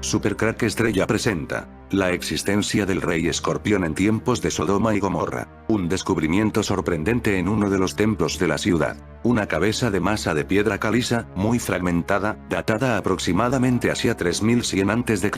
Supercrack Estrella presenta la existencia del Rey Escorpión en tiempos de Sodoma y Gomorra. Un descubrimiento sorprendente en uno de los templos de la ciudad. Una cabeza de masa de piedra caliza, muy fragmentada, datada aproximadamente hacia 3100 a.C.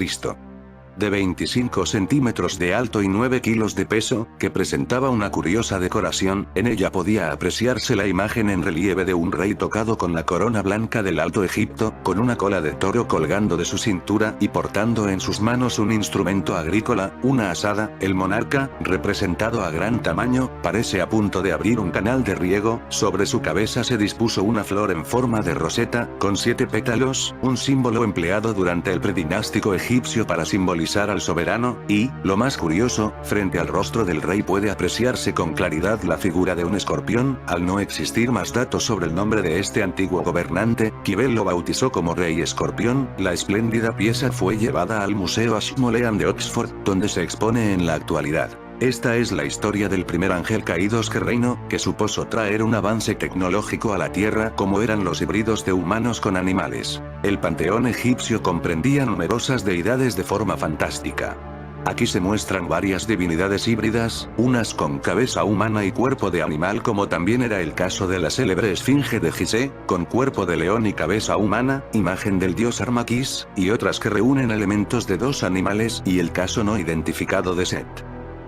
De 25 centímetros de alto y 9 kilos de peso, que presentaba una curiosa decoración. En ella podía apreciarse la imagen en relieve de un rey tocado con la corona blanca del Alto Egipto, con una cola de toro colgando de su cintura y portando en sus manos un instrumento agrícola, una azada. El monarca, representado a gran tamaño, parece a punto de abrir un canal de riego. Sobre su cabeza se dispuso una flor en forma de roseta, con 7 pétalos, un símbolo empleado durante el predinástico egipcio para simbolizar al soberano, y, lo más curioso, frente al rostro del rey puede apreciarse con claridad la figura de un escorpión. Al no existir más datos sobre el nombre de este antiguo gobernante, Kibel lo bautizó como Rey Escorpión. La espléndida pieza fue llevada al Museo Ashmolean de Oxford, donde se expone en la actualidad. Esta es la historia del primer ángel caído que reino, que supuso traer un avance tecnológico a la Tierra como eran los híbridos de humanos con animales. El panteón egipcio comprendía numerosas deidades de forma fantástica. Aquí se muestran varias divinidades híbridas, unas con cabeza humana y cuerpo de animal, como también era el caso de la célebre esfinge de Gizeh, con cuerpo de león y cabeza humana, imagen del dios Armaquis, y otras que reúnen elementos de 2 animales, y el caso no identificado de Set.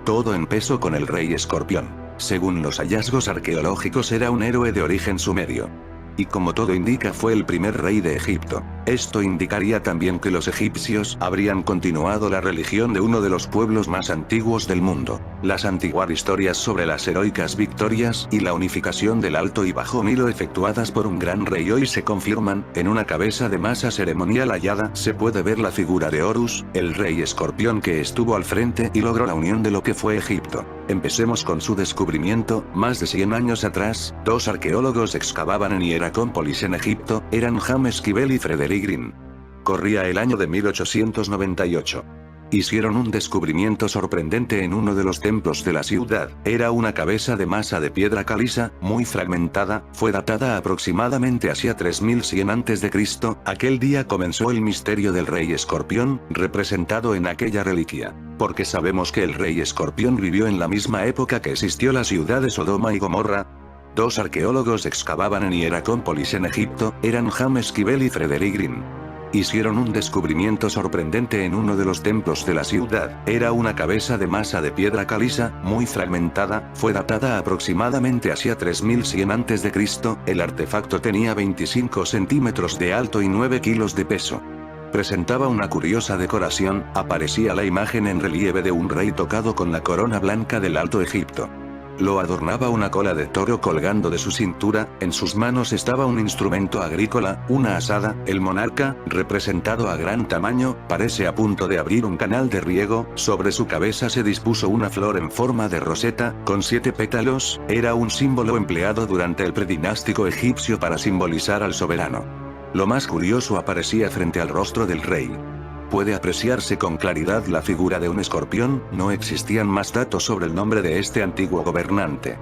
Todo empezó con el Rey Escorpión. Según los hallazgos arqueológicos era un héroe de origen sumerio. Y como todo indica fue el primer rey de Egipto. Esto indicaría también que los egipcios habrían continuado la religión de uno de los pueblos más antiguos del mundo. Las antiguas historias sobre las heroicas victorias y la unificación del Alto y Bajo Nilo efectuadas por un gran rey hoy se confirman. En una cabeza de masa ceremonial hallada se puede ver la figura de Horus, el rey escorpión que estuvo al frente y logró la unión de lo que fue Egipto. Empecemos con su descubrimiento. Más de 100 años atrás, 2 arqueólogos excavaban en Hieracómpolis en Egipto. Eran James Kibel y Frederick Green. Corría el año de 1898. Hicieron un descubrimiento sorprendente en uno de los templos de la ciudad. Era una cabeza de masa de piedra caliza, muy fragmentada, fue datada aproximadamente hacia 3100 a.C. Aquel día comenzó el misterio del Rey Escorpión, representado en aquella reliquia. Porque sabemos que el Rey Escorpión vivió en la misma época que existió la ciudad de Sodoma y Gomorra. 2 arqueólogos excavaban en Hieracómpolis en Egipto. Eran James Kibel y Frederick Green. Hicieron un descubrimiento sorprendente en uno de los templos de la ciudad. Era una cabeza de masa de piedra caliza, muy fragmentada, fue datada aproximadamente hacia 3100 a.C. El artefacto tenía 25 centímetros de alto y 9 kilos de peso. Presentaba una curiosa decoración. Aparecía la imagen en relieve de un rey tocado con la corona blanca del Alto Egipto. Lo adornaba una cola de toro colgando de su cintura. En sus manos estaba un instrumento agrícola, una azada. El monarca, representado a gran tamaño, parece a punto de abrir un canal de riego. Sobre su cabeza se dispuso una flor en forma de roseta, con 7 pétalos. Era un símbolo empleado durante el predinástico egipcio para simbolizar al soberano. Lo más curioso aparecía frente al rostro del rey. Puede apreciarse con claridad la figura de un escorpión. No existían más datos sobre el nombre de este antiguo gobernante.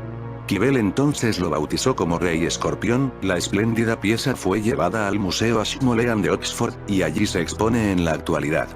Kibel entonces lo bautizó como Rey Escorpión. La espléndida pieza fue llevada al Museo Ashmolean de Oxford, y allí se expone en la actualidad.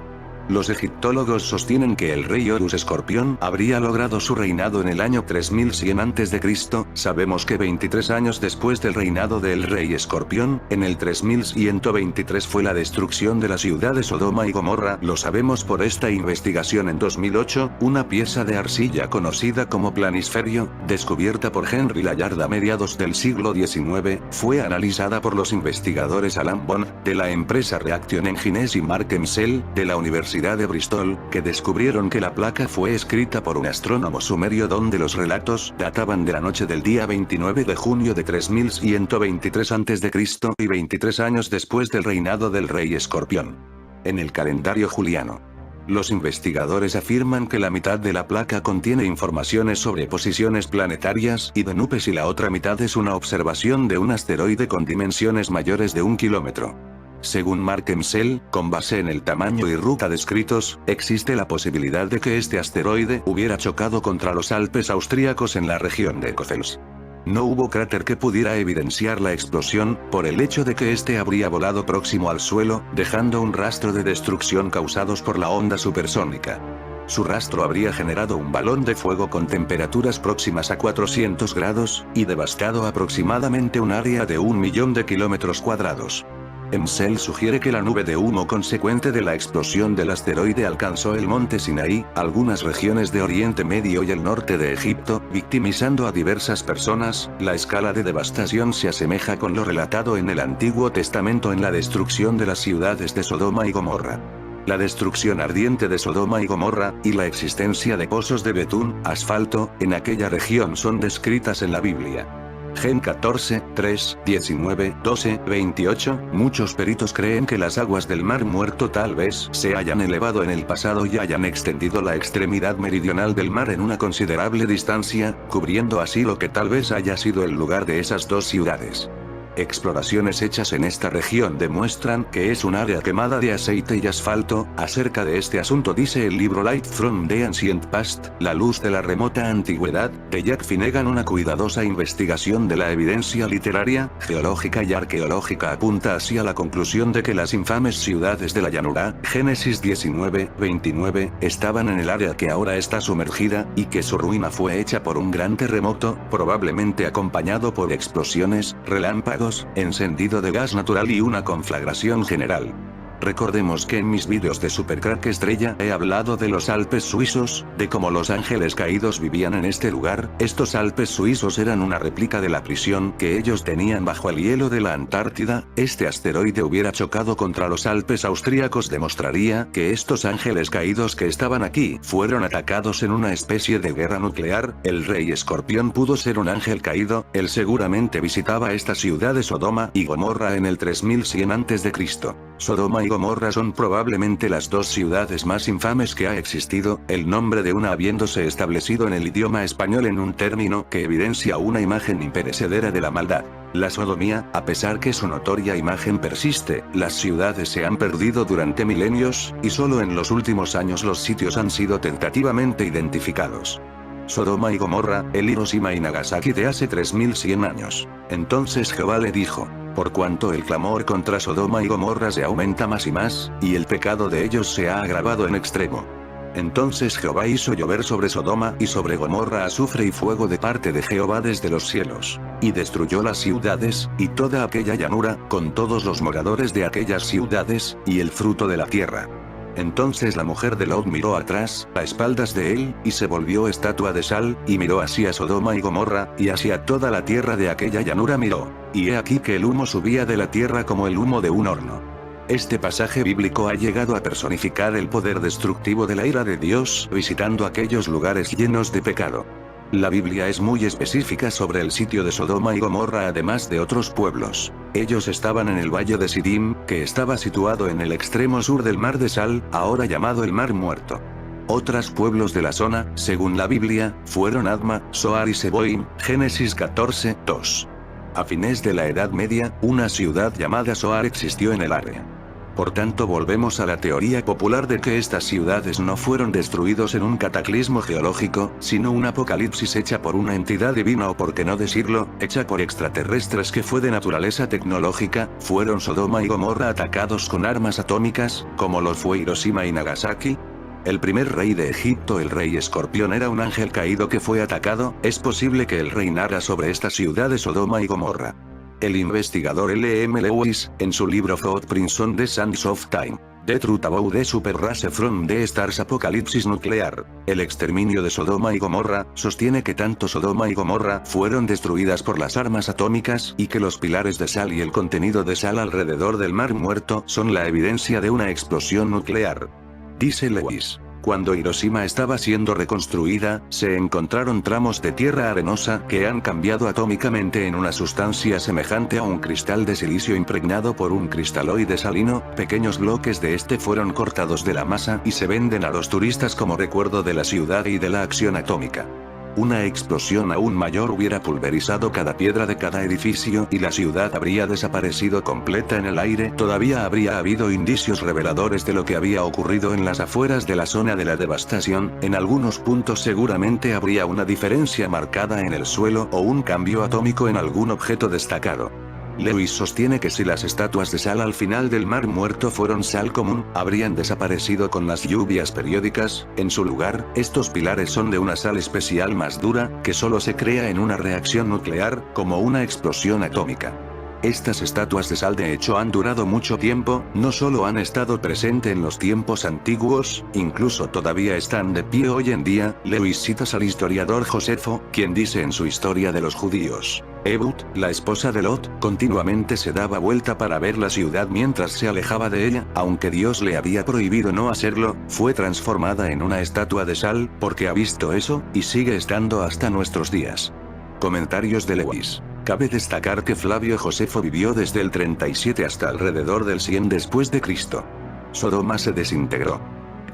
Los egiptólogos sostienen que el rey Horus Escorpión habría logrado su reinado en el año 3100 a.C. Sabemos que 23 años después del reinado del rey Escorpión, en el 3123 fue la destrucción de la ciudad de Sodoma y Gomorra. Lo sabemos por esta investigación en 2008, una pieza de arcilla conocida como planisferio, descubierta por Henry Layard a mediados del siglo XIX, fue analizada por los investigadores Alan Bond, de la empresa Reaction Engines y Mark Emsell, de la Universidad de Bristol, que descubrieron que la placa fue escrita por un astrónomo sumerio donde los relatos databan de la noche del día 29 de junio de 3123 a.C. y 23 años después del reinado del rey Escorpión. En el calendario juliano. Los investigadores afirman que la mitad de la placa contiene informaciones sobre posiciones planetarias y de nubes y la otra mitad es una observación de un asteroide con dimensiones mayores de 1 kilómetro. Según Mark Emsell, con base en el tamaño y ruta descritos, existe la posibilidad de que este asteroide hubiera chocado contra los Alpes austríacos en la región de Coffels. No hubo cráter que pudiera evidenciar la explosión, por el hecho de que este habría volado próximo al suelo, dejando un rastro de destrucción causados por la onda supersónica. Su rastro habría generado un balón de fuego con temperaturas próximas a 400 grados, y devastado aproximadamente un área de 1.000.000 de kilómetros cuadrados. EMSEL sugiere que la nube de humo consecuente de la explosión del asteroide alcanzó el monte Sinaí, algunas regiones de Oriente Medio y el norte de Egipto, victimizando a diversas personas. La escala de devastación se asemeja con lo relatado en el Antiguo Testamento en la destrucción de las ciudades de Sodoma y Gomorra. La destrucción ardiente de Sodoma y Gomorra, y la existencia de pozos de betún, asfalto, en aquella región son descritas en la Biblia. Gen 14, 3, 19, 12, 28. Muchos peritos creen que las aguas del Mar Muerto tal vez se hayan elevado en el pasado y hayan extendido la extremidad meridional del mar en una considerable distancia, cubriendo así lo que tal vez haya sido el lugar de esas dos ciudades. Exploraciones hechas en esta región demuestran que es un área quemada de aceite y asfalto. Acerca de este asunto dice el libro Light from the Ancient Past, La luz de la remota antigüedad, de Jack Finnegan. Una cuidadosa investigación de la evidencia literaria, geológica y arqueológica apunta hacia la conclusión de que las infames ciudades de la llanura, Génesis 19, 29, estaban en el área que ahora está sumergida, y que su ruina fue hecha por un gran terremoto, probablemente acompañado por explosiones, relámpagos, encendido de gas natural y una conflagración general. Recordemos que en mis vídeos de Supercrack Estrella he hablado de los Alpes suizos, de cómo los ángeles caídos vivían en este lugar. Estos Alpes suizos eran una réplica de la prisión que ellos tenían bajo el hielo de la Antártida. Este asteroide hubiera chocado contra los Alpes austríacos demostraría que estos ángeles caídos que estaban aquí fueron atacados en una especie de guerra nuclear. El rey Escorpión pudo ser un ángel caído. Él seguramente visitaba esta ciudad de Sodoma y Gomorra en el 3100 a.C. Sodoma y Gomorra son probablemente las dos ciudades más infames que ha existido, el nombre de una habiéndose establecido en el idioma español en un término que evidencia una imagen imperecedera de la maldad. La sodomía, a pesar que su notoria imagen persiste, las ciudades se han perdido durante milenios, y solo en los últimos años los sitios han sido tentativamente identificados. Sodoma y Gomorra, el Hiroshima y Nagasaki de hace 3100 años. Entonces Jehová le dijo: por cuanto el clamor contra Sodoma y Gomorra se aumenta más y más, y el pecado de ellos se ha agravado en extremo. Entonces Jehová hizo llover sobre Sodoma y sobre Gomorra azufre y fuego de parte de Jehová desde los cielos, y destruyó las ciudades, y toda aquella llanura, con todos los moradores de aquellas ciudades, y el fruto de la tierra. Entonces la mujer de Lot miró atrás, a espaldas de él, y se volvió estatua de sal, y miró hacia Sodoma y Gomorra, y hacia toda la tierra de aquella llanura miró. Y he aquí que el humo subía de la tierra como el humo de un horno. Este pasaje bíblico ha llegado a personificar el poder destructivo de la ira de Dios, visitando aquellos lugares llenos de pecado. La Biblia es muy específica sobre el sitio de Sodoma y Gomorra además de otros pueblos. Ellos estaban en el valle de Sidim, que estaba situado en el extremo sur del Mar de Sal, ahora llamado el Mar Muerto. Otros pueblos de la zona, según la Biblia, fueron Adma, Zoar y Seboim, Génesis 14, 2. A fines de la Edad Media, una ciudad llamada Zoar existió en el área. Por tanto volvemos a la teoría popular de que estas ciudades no fueron destruidos en un cataclismo geológico, sino un apocalipsis hecha por una entidad divina o por qué no decirlo, hecha por extraterrestres que fue de naturaleza tecnológica. Fueron Sodoma y Gomorra atacados con armas atómicas, como lo fue Hiroshima y Nagasaki. El primer rey de Egipto, el rey Escorpión, era un ángel caído que fue atacado. Es posible que él reinara sobre esta ciudad de Sodoma y Gomorra. El investigador L.M. Lewis, en su libro Footprints on the Sands of Time, The Truth About the Super Race from the Stars Apocalipsis Nuclear, el exterminio de Sodoma y Gomorra, sostiene que tanto Sodoma y Gomorra fueron destruidas por las armas atómicas y que los pilares de sal y el contenido de sal alrededor del Mar Muerto son la evidencia de una explosión nuclear. Dice Lewis: cuando Hiroshima estaba siendo reconstruida, se encontraron tramos de tierra arenosa que han cambiado atómicamente en una sustancia semejante a un cristal de silicio impregnado por un cristaloide salino. Pequeños bloques de este fueron cortados de la masa y se venden a los turistas como recuerdo de la ciudad y de la acción atómica. Una explosión aún mayor hubiera pulverizado cada piedra de cada edificio y la ciudad habría desaparecido completa en el aire. Todavía habría habido indicios reveladores de lo que había ocurrido en las afueras de la zona de la devastación. En algunos puntos seguramente habría una diferencia marcada en el suelo o un cambio atómico en algún objeto destacado. Lewis sostiene que si las estatuas de sal al final del Mar Muerto fueron sal común, habrían desaparecido con las lluvias periódicas. En su lugar, estos pilares son de una sal especial más dura, que solo se crea en una reacción nuclear, como una explosión atómica. Estas estatuas de sal de hecho han durado mucho tiempo, no solo han estado presentes en los tiempos antiguos, incluso todavía están de pie hoy en día. Lewis cita al historiador Josefo, quien dice en su Historia de los Judíos: Ehud, la esposa de Lot, continuamente se daba vuelta para ver la ciudad mientras se alejaba de ella, aunque Dios le había prohibido no hacerlo, fue transformada en una estatua de sal, porque ha visto eso, y sigue estando hasta nuestros días. Comentarios de Lewis. Cabe destacar que Flavio Josefo vivió desde el 37 hasta alrededor del 100 después de Cristo. Sodoma se desintegró.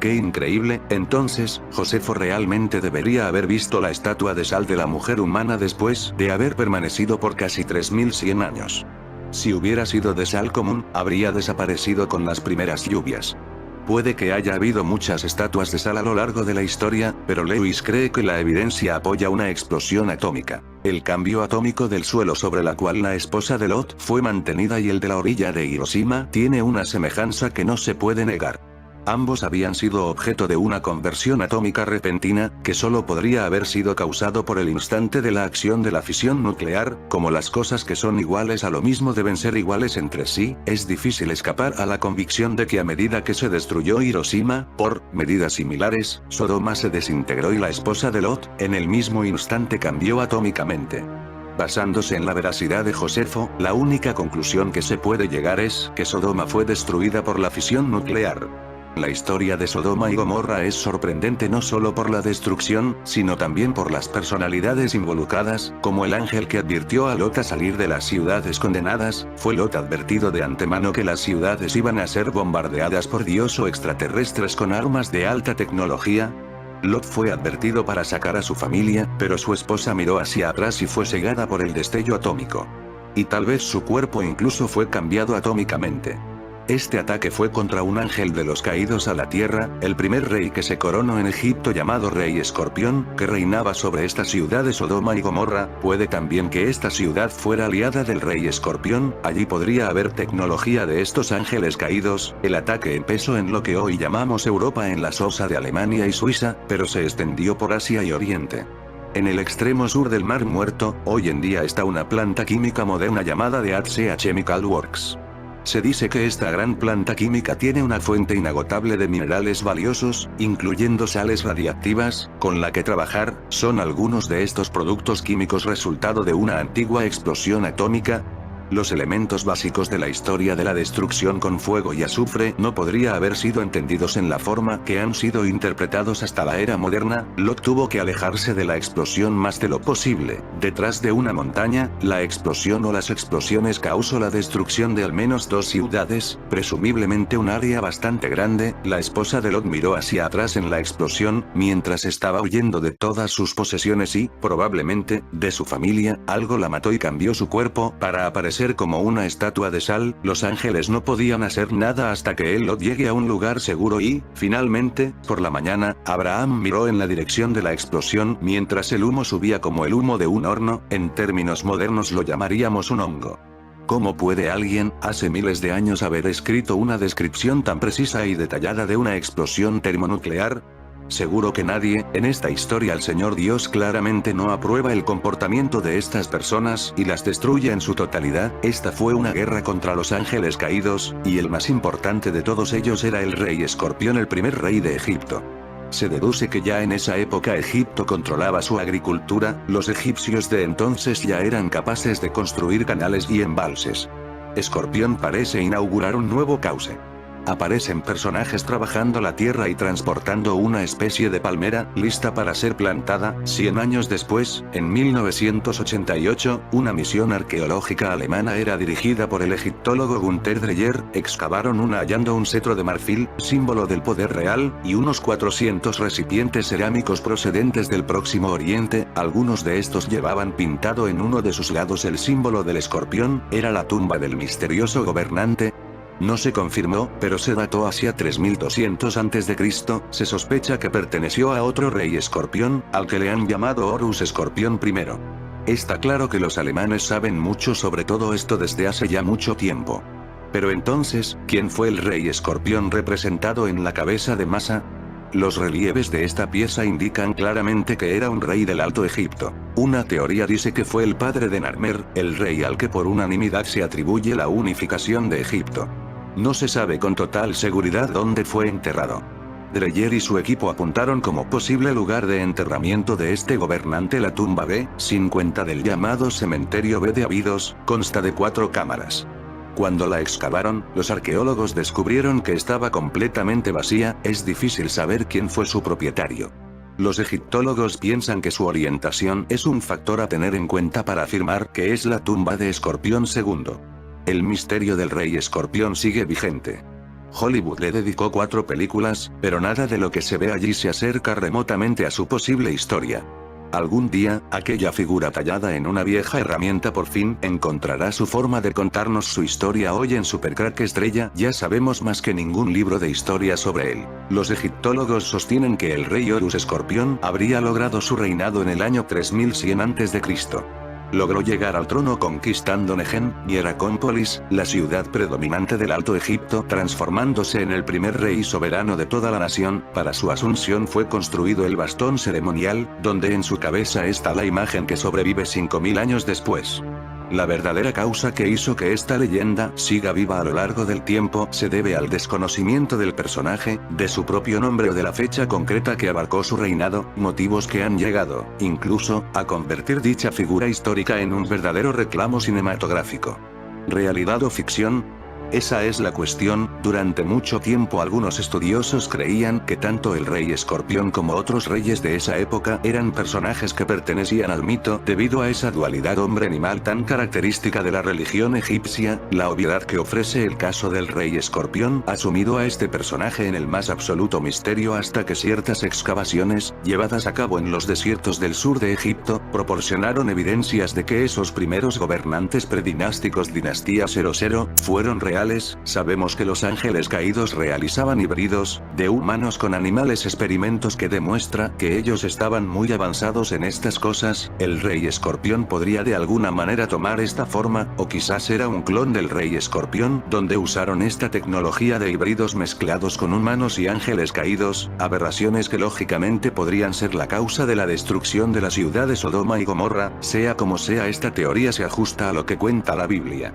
¡Qué increíble! Entonces, Josefo realmente debería haber visto la estatua de sal de la mujer humana después de haber permanecido por casi 3100 años. Si hubiera sido de sal común, habría desaparecido con las primeras lluvias. Puede que haya habido muchas estatuas de sal a lo largo de la historia, pero Lewis cree que la evidencia apoya una explosión atómica. El cambio atómico del suelo sobre la cual la esposa de Lot fue mantenida y el de la orilla de Hiroshima tiene una semejanza que no se puede negar. Ambos habían sido objeto de una conversión atómica repentina, que solo podría haber sido causado por el instante de la acción de la fisión nuclear. Como las cosas que son iguales a lo mismo deben ser iguales entre sí, es difícil escapar a la convicción de que a medida que se destruyó Hiroshima, por medidas similares, Sodoma se desintegró y la esposa de Lot, en el mismo instante cambió atómicamente. Basándose en la veracidad de Josefo, la única conclusión que se puede llegar es que Sodoma fue destruida por la fisión nuclear. La historia de Sodoma y Gomorra es sorprendente no solo por la destrucción, sino también por las personalidades involucradas, como el ángel que advirtió a Lot a salir de las ciudades condenadas. ¿Fue Lot advertido de antemano que las ciudades iban a ser bombardeadas por Dios o extraterrestres con armas de alta tecnología? Lot fue advertido para sacar a su familia, pero su esposa miró hacia atrás y fue cegada por el destello atómico. Y tal vez su cuerpo incluso fue cambiado atómicamente. Este ataque fue contra un ángel de los caídos a la tierra, el primer rey que se coronó en Egipto llamado Rey Escorpión, que reinaba sobre esta ciudad de Sodoma y Gomorra. Puede también que esta ciudad fuera aliada del Rey Escorpión, allí podría haber tecnología de estos ángeles caídos. El ataque empezó en lo que hoy llamamos Europa en la sosa de Alemania y Suiza, pero se extendió por Asia y Oriente. En el extremo sur del Mar Muerto, hoy en día está una planta química moderna llamada DHC Chemical Works. Se dice que esta gran planta química tiene una fuente inagotable de minerales valiosos, incluyendo sales radiactivas, con la que trabajar. Son algunos de estos productos químicos resultado de una antigua explosión atómica. Los elementos básicos de la historia de la destrucción con fuego y azufre no podría haber sido entendidos en la forma que han sido interpretados hasta la era moderna. Lot tuvo que alejarse de la explosión más de lo posible. Detrás de una montaña, la explosión o las explosiones causó la destrucción de al menos 2 ciudades, presumiblemente un área bastante grande. La esposa de Lot miró hacia atrás en la explosión, mientras estaba huyendo de todas sus posesiones y, probablemente, de su familia. Algo la mató y cambió su cuerpo para aparecer como una estatua de sal. Los ángeles no podían hacer nada hasta que Lot llegue a un lugar seguro y, finalmente, por la mañana, Abraham miró en la dirección de la explosión mientras el humo subía como el humo de un horno. En términos modernos lo llamaríamos un hongo. ¿Cómo puede alguien, hace miles de años, haber escrito una descripción tan precisa y detallada de una explosión termonuclear? Seguro que nadie. En esta historia el Señor Dios claramente no aprueba el comportamiento de estas personas y las destruye en su totalidad. Esta fue una guerra contra los ángeles caídos, y el más importante de todos ellos era el rey Escorpión, el primer rey de Egipto. Se deduce que ya en esa época Egipto controlaba su agricultura. Los egipcios de entonces ya eran capaces de construir canales y embalses. Escorpión parece inaugurar un nuevo cauce. Aparecen personajes trabajando la tierra y transportando una especie de palmera, lista para ser plantada. 100 años después, en 1988, una misión arqueológica alemana era dirigida por el egiptólogo Günther Dreyer. Excavaron hallando un cetro de marfil, símbolo del poder real, y unos 400 recipientes cerámicos procedentes del Próximo Oriente. Algunos de estos llevaban pintado en uno de sus lados el símbolo del escorpión. Era la tumba del misterioso gobernante. No se confirmó, pero se dató hacia 3200 a.C., se sospecha que perteneció a otro rey escorpión, al que le han llamado Horus Escorpión I. Está claro que los alemanes saben mucho sobre todo esto desde hace ya mucho tiempo. Pero entonces, ¿quién fue el rey escorpión representado en la cabeza de Masa? Los relieves de esta pieza indican claramente que era un rey del Alto Egipto. Una teoría dice que fue el padre de Narmer, el rey al que por unanimidad se atribuye la unificación de Egipto. No se sabe con total seguridad dónde fue enterrado. Dreyer y su equipo apuntaron como posible lugar de enterramiento de este gobernante la tumba B-50 del llamado cementerio B de Abidos. Consta de 4 cámaras. Cuando la excavaron, los arqueólogos descubrieron que estaba completamente vacía. Es difícil saber quién fue su propietario. Los egiptólogos piensan que su orientación es un factor a tener en cuenta para afirmar que es la tumba de Escorpión II. El misterio del rey escorpión sigue vigente. Hollywood le dedicó 4 películas, pero nada de lo que se ve allí se acerca remotamente a su posible historia. Algún día, aquella figura tallada en una vieja herramienta por fin encontrará su forma de contarnos su historia. Hoy en Supercrack Estrella ya sabemos más que ningún libro de historia sobre él. Los egiptólogos sostienen que el rey Horus Escorpión habría logrado su reinado en el año 3100 a.C. Logró llegar al trono conquistando Nejen, Hieracómpolis, la ciudad predominante del Alto Egipto, transformándose en el primer rey soberano de toda la nación. Para su asunción fue construido el bastón ceremonial, donde en su cabeza está la imagen que sobrevive 5000 años después. La verdadera causa que hizo que esta leyenda siga viva a lo largo del tiempo se debe al desconocimiento del personaje, de su propio nombre o de la fecha concreta que abarcó su reinado, motivos que han llegado, incluso, a convertir dicha figura histórica en un verdadero reclamo cinematográfico. ¿Realidad o ficción? Esa es la cuestión. Durante mucho tiempo algunos estudiosos creían que tanto el rey escorpión como otros reyes de esa época eran personajes que pertenecían al mito, debido a esa dualidad hombre-animal tan característica de la religión egipcia. La obviedad que ofrece el caso del rey escorpión ha sumido a este personaje en el más absoluto misterio hasta que ciertas excavaciones, llevadas a cabo en los desiertos del sur de Egipto, proporcionaron evidencias de que esos primeros gobernantes predinásticos dinastía 00 fueron reales. Sabemos que los ángeles caídos realizaban híbridos de humanos con animales, experimentos que demuestra que ellos estaban muy avanzados en estas cosas. El rey escorpión podría de alguna manera tomar esta forma, o quizás era un clon del rey escorpión, donde usaron esta tecnología de híbridos mezclados con humanos y ángeles caídos, aberraciones que lógicamente podrían ser la causa de la destrucción de la ciudad de Sodoma y Gomorra. Sea como sea, esta teoría se ajusta a lo que cuenta la Biblia.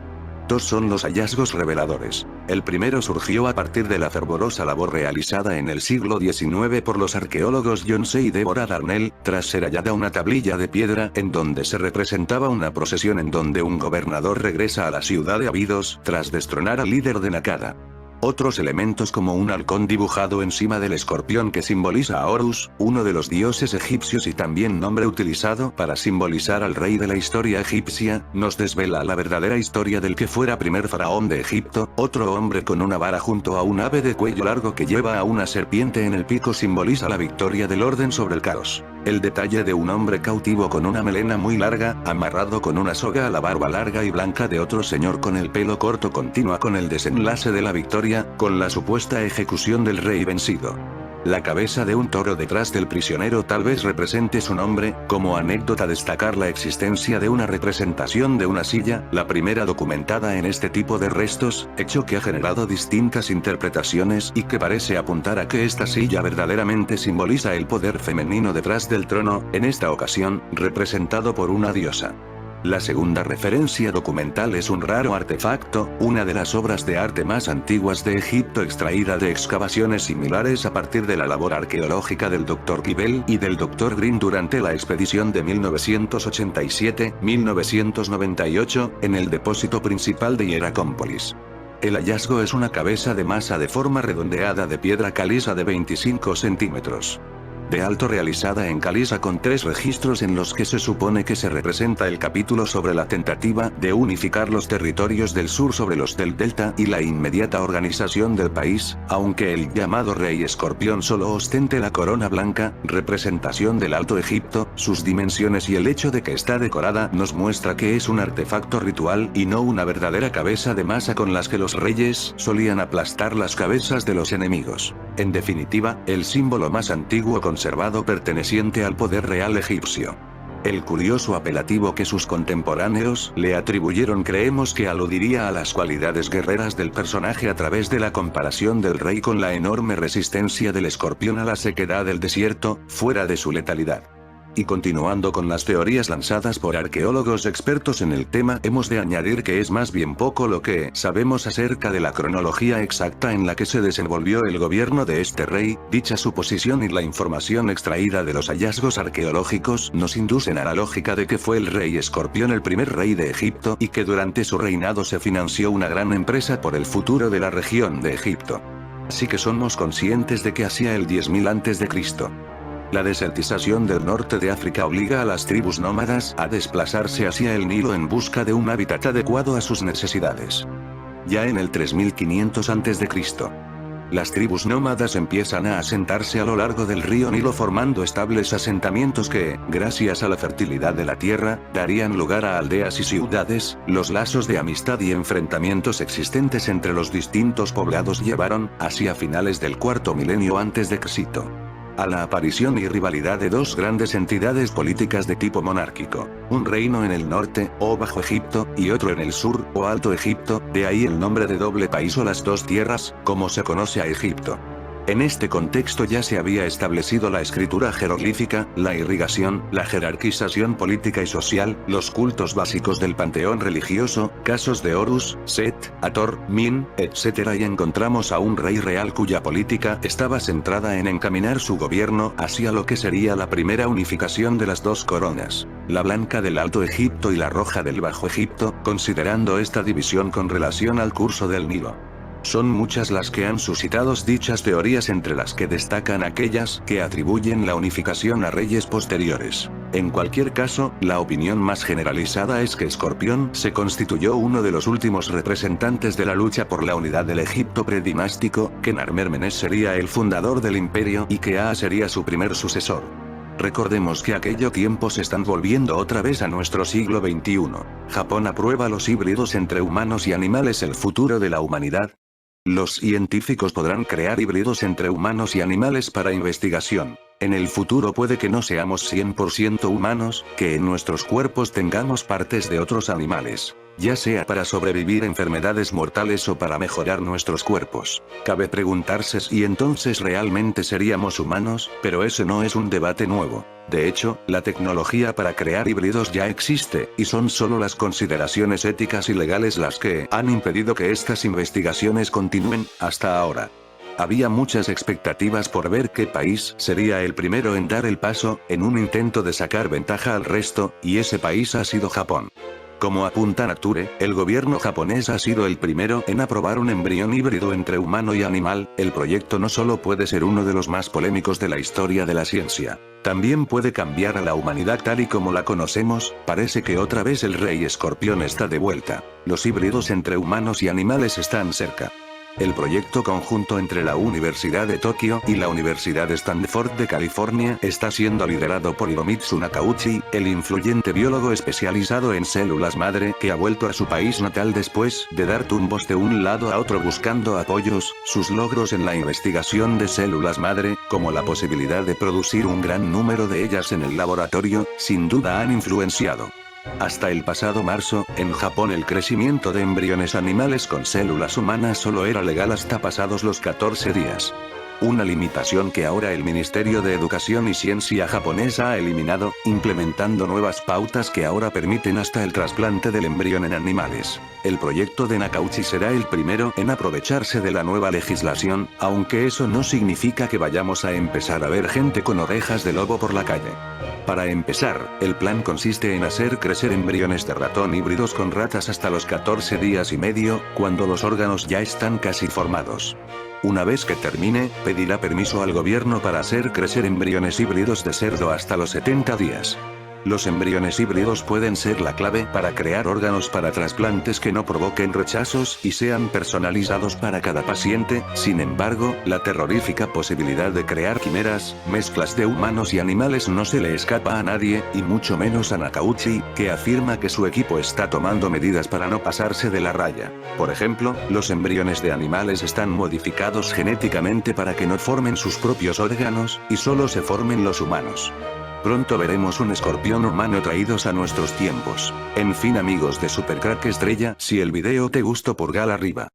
2 son los hallazgos reveladores. El primero surgió a partir de la fervorosa labor realizada en el siglo XIX por los arqueólogos John C. y Deborah Darnell, tras ser hallada una tablilla de piedra en donde se representaba una procesión en donde un gobernador regresa a la ciudad de Abidos, tras destronar al líder de Nakada. Otros elementos como un halcón dibujado encima del escorpión que simboliza a Horus, uno de los dioses egipcios y también nombre utilizado para simbolizar al rey de la historia egipcia, nos desvela la verdadera historia del que fuera primer faraón de Egipto. Otro hombre con una vara junto a un ave de cuello largo que lleva a una serpiente en el pico simboliza la victoria del orden sobre el caos. El detalle de un hombre cautivo con una melena muy larga, amarrado con una soga a la barba larga y blanca de otro señor con el pelo corto continúa con el desenlace de la victoria, con la supuesta ejecución del rey vencido. La cabeza de un toro detrás del prisionero tal vez represente su nombre. Como anécdota, destacar la existencia de una representación de una silla, la primera documentada en este tipo de restos, hecho que ha generado distintas interpretaciones y que parece apuntar a que esta silla verdaderamente simboliza el poder femenino detrás del trono, en esta ocasión, representado por una diosa. La segunda referencia documental es un raro artefacto, una de las obras de arte más antiguas de Egipto extraída de excavaciones similares a partir de la labor arqueológica del Dr. Kibel y del Dr. Green durante la expedición de 1987-1998, en el depósito principal de Hieracómpolis. El hallazgo es una cabeza de masa de forma redondeada de piedra caliza de 25 centímetros de alto realizada en caliza con 3 registros en los que se supone que se representa el capítulo sobre la tentativa de unificar los territorios del sur sobre los del delta y la inmediata organización del país, aunque el llamado rey escorpión solo ostente la corona blanca, representación del Alto Egipto, sus dimensiones y el hecho de que está decorada nos muestra que es un artefacto ritual y no una verdadera cabeza de masa con las que los reyes solían aplastar las cabezas de los enemigos. En definitiva, el símbolo más antiguo conservado perteneciente al poder real egipcio. El curioso apelativo que sus contemporáneos le atribuyeron creemos que aludiría a las cualidades guerreras del personaje a través de la comparación del rey con la enorme resistencia del escorpión a la sequedad del desierto, fuera de su letalidad. Y continuando con las teorías lanzadas por arqueólogos expertos en el tema, hemos de añadir que es más bien poco lo que sabemos acerca de la cronología exacta en la que se desenvolvió el gobierno de este rey. Dicha suposición y la información extraída de los hallazgos arqueológicos nos inducen a la lógica de que fue el rey Escorpión el primer rey de Egipto y que durante su reinado se financió una gran empresa por el futuro de la región de Egipto. Así que somos conscientes de que hacia el 10.000 a.C. La desertización del norte de África obliga a las tribus nómadas a desplazarse hacia el Nilo en busca de un hábitat adecuado a sus necesidades. Ya en el 3500 a.C., las tribus nómadas empiezan a asentarse a lo largo del río Nilo formando estables asentamientos que, gracias a la fertilidad de la tierra, darían lugar a aldeas y ciudades. Los lazos de amistad y enfrentamientos existentes entre los distintos poblados llevaron, hacia finales del cuarto milenio antes de Cristo, a la aparición y rivalidad de dos grandes entidades políticas de tipo monárquico, un reino en el norte, o Bajo Egipto, y otro en el sur, o Alto Egipto, de ahí el nombre de doble país o las dos tierras, como se conoce a Egipto. En este contexto ya se había establecido la escritura jeroglífica, la irrigación, la jerarquización política y social, los cultos básicos del panteón religioso, casos de Horus, Set, Hathor, Min, etc. Y encontramos a un rey real cuya política estaba centrada en encaminar su gobierno hacia lo que sería la primera unificación de las dos coronas, la blanca del Alto Egipto y la roja del Bajo Egipto, considerando esta división con relación al curso del Nilo. Son muchas las que han suscitado dichas teorías, entre las que destacan aquellas que atribuyen la unificación a reyes posteriores. En cualquier caso, la opinión más generalizada es que Escorpión se constituyó uno de los últimos representantes de la lucha por la unidad del Egipto predinástico, que Narmermenes sería el fundador del imperio y que Aa sería su primer sucesor. Recordemos que aquellos tiempos están volviendo otra vez a nuestro siglo XXI. Japón aprueba los híbridos entre humanos y animales, el futuro de la humanidad. Los científicos podrán crear híbridos entre humanos y animales para investigación. En el futuro puede que no seamos 100% humanos, que en nuestros cuerpos tengamos partes de otros animales, ya sea para sobrevivir enfermedades mortales o para mejorar nuestros cuerpos. Cabe preguntarse si entonces realmente seríamos humanos, pero ese no es un debate nuevo. De hecho, la tecnología para crear híbridos ya existe, y son solo las consideraciones éticas y legales las que han impedido que estas investigaciones continúen, hasta ahora. Había muchas expectativas por ver qué país sería el primero en dar el paso, en un intento de sacar ventaja al resto, y ese país ha sido Japón. Como apunta Nature, el gobierno japonés ha sido el primero en aprobar un embrión híbrido entre humano y animal. El proyecto no solo puede ser uno de los más polémicos de la historia de la ciencia, también puede cambiar a la humanidad tal y como la conocemos. Parece que otra vez el rey Escorpión está de vuelta. Los híbridos entre humanos y animales están cerca. El proyecto conjunto entre la Universidad de Tokio y la Universidad de Stanford de California está siendo liderado por Hiromitsu Nakauchi, el influyente biólogo especializado en células madre que ha vuelto a su país natal después de dar tumbos de un lado a otro buscando apoyos. Sus logros en la investigación de células madre, como la posibilidad de producir un gran número de ellas en el laboratorio, sin duda han influenciado. Hasta el pasado marzo, en Japón el crecimiento de embriones animales con células humanas solo era legal hasta pasados los 14 días. Una limitación que ahora el Ministerio de Educación y Ciencia japonés ha eliminado, implementando nuevas pautas que ahora permiten hasta el trasplante del embrión en animales. El proyecto de Nakauchi será el primero en aprovecharse de la nueva legislación, aunque eso no significa que vayamos a empezar a ver gente con orejas de lobo por la calle. Para empezar, el plan consiste en hacer crecer embriones de ratón híbridos con ratas hasta los 14 días y medio, cuando los órganos ya están casi formados. Una vez que termine, pedirá permiso al gobierno para hacer crecer embriones híbridos de cerdo hasta los 70 días. Los embriones híbridos pueden ser la clave para crear órganos para trasplantes que no provoquen rechazos y sean personalizados para cada paciente. Sin embargo, la terrorífica posibilidad de crear quimeras, mezclas de humanos y animales no se le escapa a nadie, y mucho menos a Nakauchi, que afirma que su equipo está tomando medidas para no pasarse de la raya. Por ejemplo, los embriones de animales están modificados genéticamente para que no formen sus propios órganos, y solo se formen los humanos. Pronto veremos un escorpión humano traídos a nuestros tiempos. En fin, amigos de Super Crack Estrella, si el video te gustó, pulgar arriba.